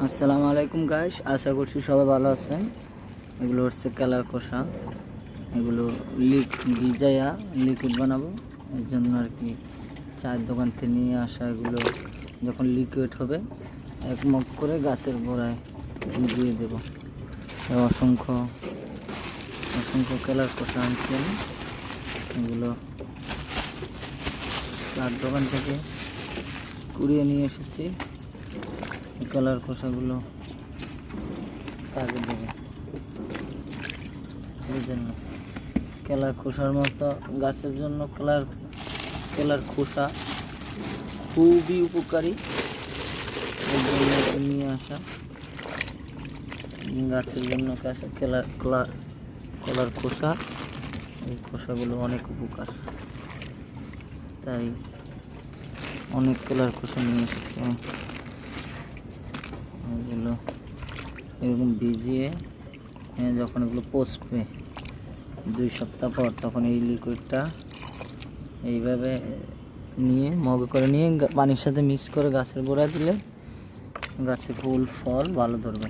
আসসালামু আলাইকুম গাইস, আশা করছি সবাই ভালো আছেন। এগুলো হচ্ছে কালার কষা, এগুলো ভিজাইয়া লিকুইড বানাবো। এর জন্য আর কি চায়ের দোকান থেকে নিয়ে আসা। এগুলো যখন লিকুইড হবে এক মগ করে গাছের গোড়ায় দিয়ে দেব। অসংখ্য অসংখ্য কালার কষা আনছি আমি। এগুলো চায়ের দোকান থেকে কুড়িয়ে নিয়ে এসেছি। কালার খোসাগুলো কাজে দেবে এই জন্য। কালার খোসার মতো গাছের জন্য কালার খোসা খুবই উপকারী। এই জন্য নিয়ে আসা গাছের জন্য কালার খোসা, এই খোসাগুলো অনেক উপকার, তাই অনেক কালার খোসা নিয়ে এসেছি। এগুলো এরকম ভিজিয়ে যখন এগুলো পচবে 2 সপ্তাহ পর, তখন এই লিকুইডটা এইভাবে নিয়ে মগে করে নিয়ে পানির সাথে মিক্স করে গাছের গোড়ায় দিলে গাছে ফুল ফল ভালো ধরবে।